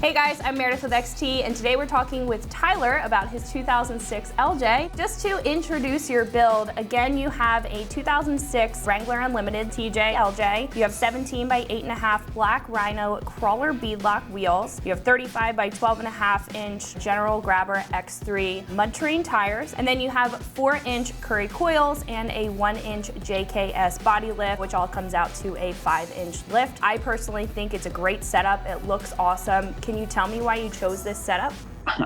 Hey guys, I'm Meredith with XT, and today we're talking with Tyler about his 2006 LJ. Just to introduce your build, again, you have a 2006 Wrangler Unlimited TJ LJ. You have 17 by 8.5 black Rhino crawler beadlock wheels. You have 35 by 12.5 inch General Grabber X3 mud terrain tires, and then you have 4-inch Curry coils and a 1-inch JKS body lift, which all comes out to a 5-inch lift. I personally think it's a great setup. It looks awesome. Can you tell me why you chose this setup?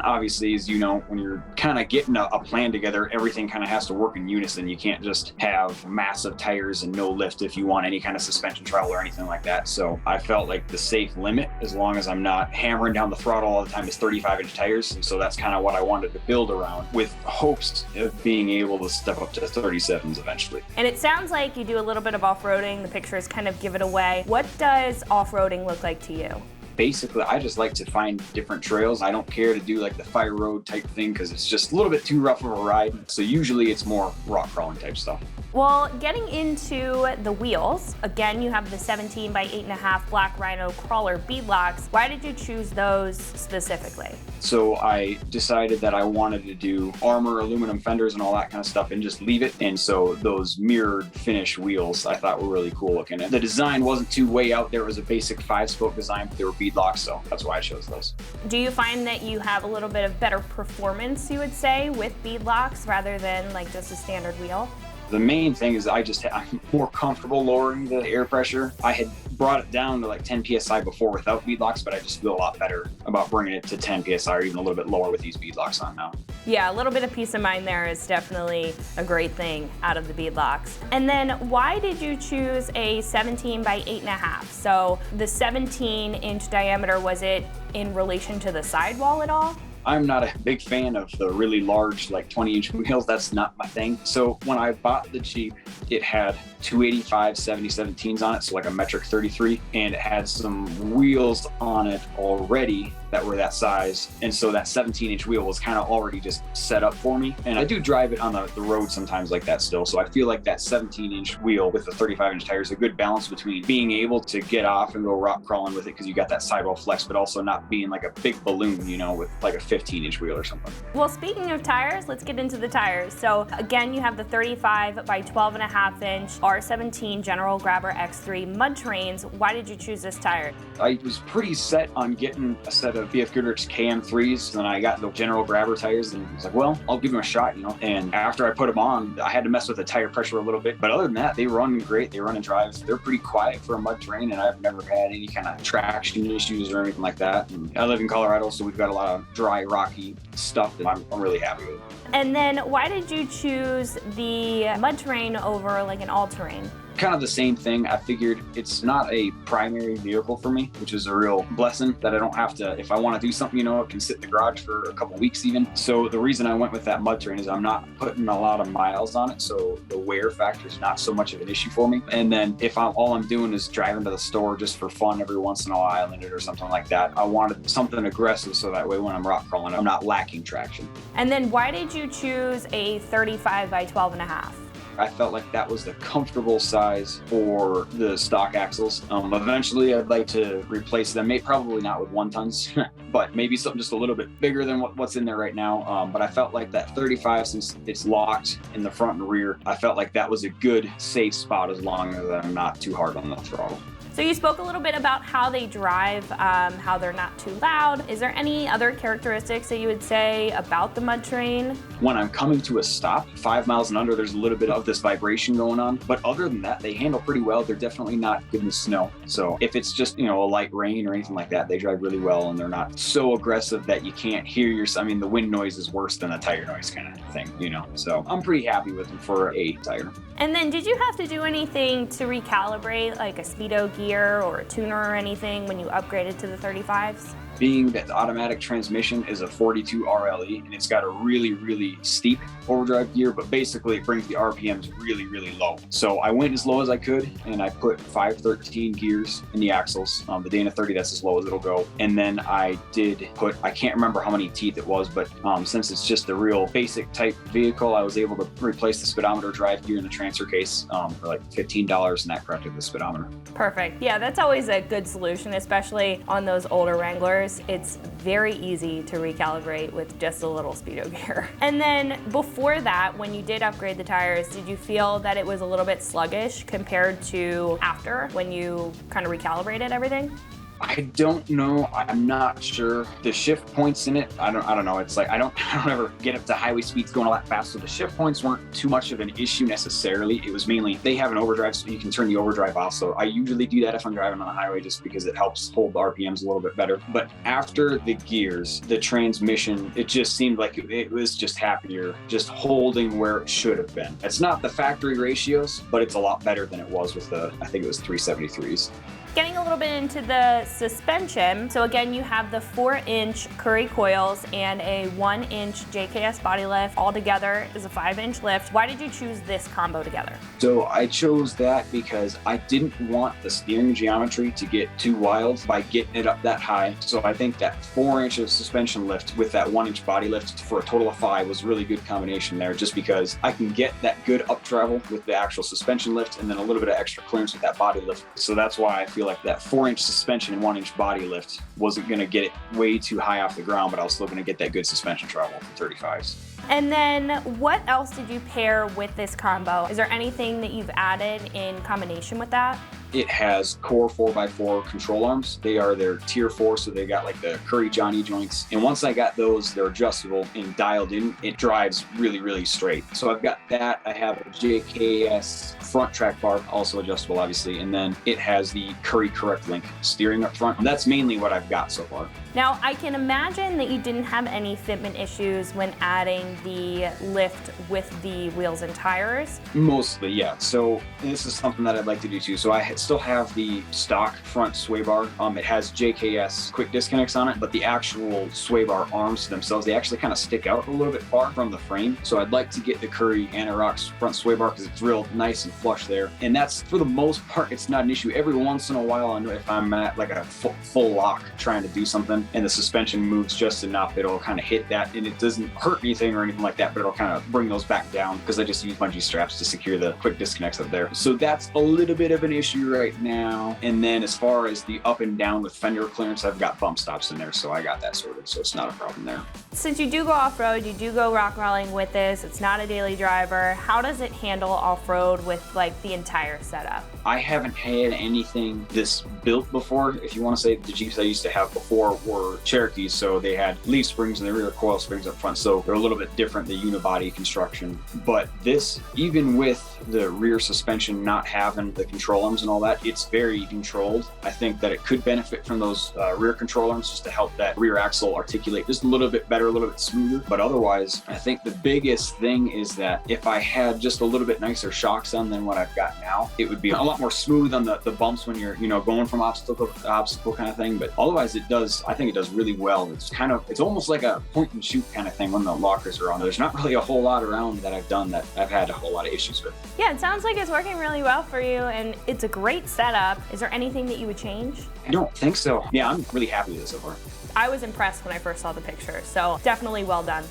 Obviously, as you know, when you're kind of getting a plan together, everything kind of has to work in unison. You can't just have massive tires and no lift if you want any kind of suspension travel or anything like that. So I felt like the safe limit, as long as I'm not hammering down the throttle all the time, is 35-inch tires. And so that's kind of what I wanted to build around, with hopes of being able to step up to 37s eventually. And it sounds like you do a little bit of off-roading. The pictures kind of give it away. What does off-roading look like to you? Basically, I just like to find different trails. I don't care to do like the fire road type thing because it's just a little bit too rough of a ride. So usually it's more rock crawling type stuff. Well, getting into the wheels, again, you have the 17 by 8.5 black Rhino crawler beadlocks. Why did you choose those specifically? So I decided that I wanted to do armor, aluminum fenders and all that kind of stuff and just leave it. And so those mirrored finish wheels I thought were really cool looking. And the design wasn't too way out there. It was a basic 5-spoke design, but they were beadlocks, so that's why I chose those. Do you find that you have a little bit of better performance, you would say, with beadlocks rather than like just a standard wheel? The main thing is I'm more comfortable lowering the air pressure. I had brought it down to like 10 PSI before without beadlocks, but I just feel a lot better about bringing it to 10 PSI or even a little bit lower with these beadlocks on now. Yeah, a little bit of peace of mind there is definitely a great thing out of the beadlocks. And then why did you choose a 17 by 8.5? So the 17-inch diameter, was it in relation to the sidewall at all? I'm not a big fan of the really large, like 20-inch wheels. That's not my thing. So when I bought the Jeep, it had 285 7017s on it, so like a metric 33, and it had some wheels on it already that were that size. And so that 17-inch wheel was kind of already just set up for me. And I do drive it on the road sometimes like that still. So I feel like that 17-inch wheel with the 35-inch tires is a good balance between being able to get off and go rock crawling with it because you got that sidewall flex, but also not being like a big balloon, you know, with like a 15-inch wheel or something. Well, speaking of tires, let's get into the tires. So again, you have the 35 by 12.5-inch R17 General Grabber X3 mud terrains. Why did you choose this tire? I was pretty set on getting a set of BF Goodrich KM3s, and I got the General Grabber tires, and I was like, well, I'll give them a shot, you know. And after I put them on, I had to mess with the tire pressure a little bit, but other than that, they run great. They run and drive. They're pretty quiet for a mud terrain, and I've never had any kind of traction issues or anything like that. And I live in Colorado, so we've got a lot of dry, rocky stuff that I'm really happy with. And then why did you choose the mud terrain over like an all-terrain? Kind of the same thing. I figured it's not a primary vehicle for me, which is a real blessing that I don't have to, if I want to do something, you know, it can sit in the garage for a couple weeks even. So the reason I went with that mud terrain is I'm not putting a lot of miles on it, so the wear factor is not so much of an issue for me. And then if all I'm doing is driving to the store just for fun every once in a while in it or something like that, I wanted something aggressive so that way when I'm rock crawling, I'm not lacking traction. And then why did you choose a 35 by 12.5? I felt like that was the comfortable size for the stock axles. Eventually, I'd like to replace them. Probably not with 1-tons, but maybe something just a little bit bigger than what's in there right now. But I felt like that 35, since it's locked in the front and rear, I felt like that was a good, safe spot as long as I'm not too hard on the throttle. So you spoke a little bit about how they drive, how they're not too loud. Is there any other characteristics that you would say about the mud terrain? When I'm coming to a stop, 5 miles and under, there's a little bit of this vibration going on. But other than that, they handle pretty well. They're definitely not good in the snow. So if it's just, you know, a light rain or anything like that, they drive really well, and they're not so aggressive that you can't hear I mean, the wind noise is worse than the tire noise kind of thing, you know. So I'm pretty happy with them for a tire. And then did you have to do anything to recalibrate, like a speedo gear or a tuner or anything when you upgraded to the 35s? being that the automatic transmission is a 42 RLE and it's got a really, really steep overdrive gear, but basically it brings the RPMs really, really low. So I went as low as I could and I put 513 gears in the axles. The Dana 30, that's as low as it'll go. And then I did put, I can't remember how many teeth it was, but since it's just a real basic type vehicle, I was able to replace the speedometer drive gear in the transfer case for like $15, and that corrected the speedometer. Perfect. Yeah, that's always a good solution, especially on those older Wranglers. gears, it's very easy to recalibrate with just a little speedo gear. And then before that, when you did upgrade the tires, did you feel that it was a little bit sluggish compared to after, when you kind of recalibrated everything? I don't know. I'm not sure. The shift points in it, I don't know. It's like I don't ever get up to highway speeds going a lot fast. So the shift points weren't too much of an issue necessarily. It was mainly they have an overdrive, so you can turn the overdrive off. So I usually do that if I'm driving on the highway, just because it helps hold the RPMs a little bit better. But after the gears, the transmission, it just seemed like it was just happier, just holding where it should have been. It's not the factory ratios, but it's a lot better than it was with the, I think it was 373s. Getting a little bit into the suspension, so again, you have the 4-inch Curry coils and a 1-inch JKS body lift. All together is a 5-inch lift. Why did you choose this combo together? So I chose that because I didn't want the steering geometry to get too wild by getting it up that high. So I think that 4-inch of suspension lift with that 1-inch body lift for a total of 5 was a really good combination there, just because I can get that good up travel with the actual suspension lift and then a little bit of extra clearance with that body lift. So that's why I feel like that 4-inch suspension and 1-inch body lift wasn't going to get it way too high off the ground, but I was still going to get that good suspension travel from 35s. And then what else did you pair with this combo? Is there anything that you've added in combination with that? It has core 4x4 control arms. They are their tier 4, so they got like the Curry Johnny joints. And once I got those, they're adjustable and dialed in. It drives really, really straight. So I've got that. I have a JKS front track bar, also adjustable, obviously. And then it has the Curry Correct Link steering up front. And that's mainly what I've got so far. Now, I can imagine that you didn't have any fitment issues when adding the lift with the wheels and tires. Mostly, yeah. So this is something that I'd like to do too. So I still have the stock front sway bar. It has JKS quick disconnects on it, but the actual sway bar arms themselves, they actually kind of stick out a little bit far from the frame. So I'd like to get the Curry Anti-Rock's front sway bar because it's real nice and flush there. And that's, for the most part, it's not an issue. Every once in a while, I know if I'm at like a full lock trying to do something and the suspension moves just enough, it'll kind of hit that, and it doesn't hurt anything or anything like that, but it'll kind of bring those back down because I just use bungee straps to secure the quick disconnects up there. So that's a little bit of an issue right now. And then as far as the up and down with fender clearance, I've got bump stops in there, so I got that sorted, so it's not a problem there. Since you do go off-road, you do go rock crawling with this, it's not a daily driver, how does it handle off-road with like the entire setup? I haven't had anything this built before. If you want to say the Jeeps I used to have before were Cherokees, so they had leaf springs in the rear, coil springs up front, so they're a little bit different, the unibody construction. But this, even with the rear suspension not having the control arms and all that, it's very controlled. I think that it could benefit from those rear control arms just to help that rear axle articulate just a little bit better, a little bit smoother. But otherwise, I think the biggest thing is that if I had just a little bit nicer shocks on than what I've got now, it would be a lot more smooth on the bumps when you're, going from obstacle to obstacle kind of thing. But otherwise, I think it does really well. It's almost like a point and shoot kind of thing when the lockers are on. There's not really a whole lot around that I've done that I've had a whole lot of issues with. Yeah, it sounds like it's working really well for you, and it's a great setup. Is there anything that you would change? I don't think so. Yeah, I'm really happy with it so far. I was impressed when I first saw the picture, so definitely well done.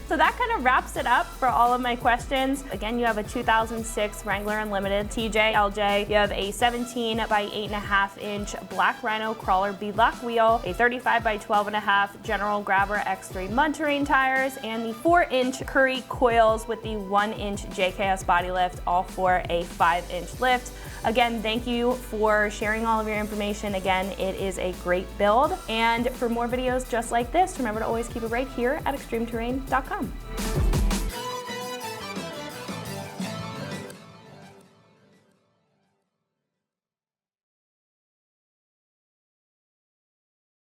So that kind of wraps it up for all of my questions. Again, you have a 2006 Wrangler Unlimited TJ LJ. You have a 17 by 8.5 inch black Rhino crawler beadlock wheel, a 35 by 12.5 General Grabber X3 mud terrain tires, and the 4-inch Curry coils with the 1-inch JKS body lift, all for a 5-inch lift. Again, thank you for sharing all of your information. Again, it is a great build. And for more videos just like this, remember to always keep it right here at ExtremeTerrain.com.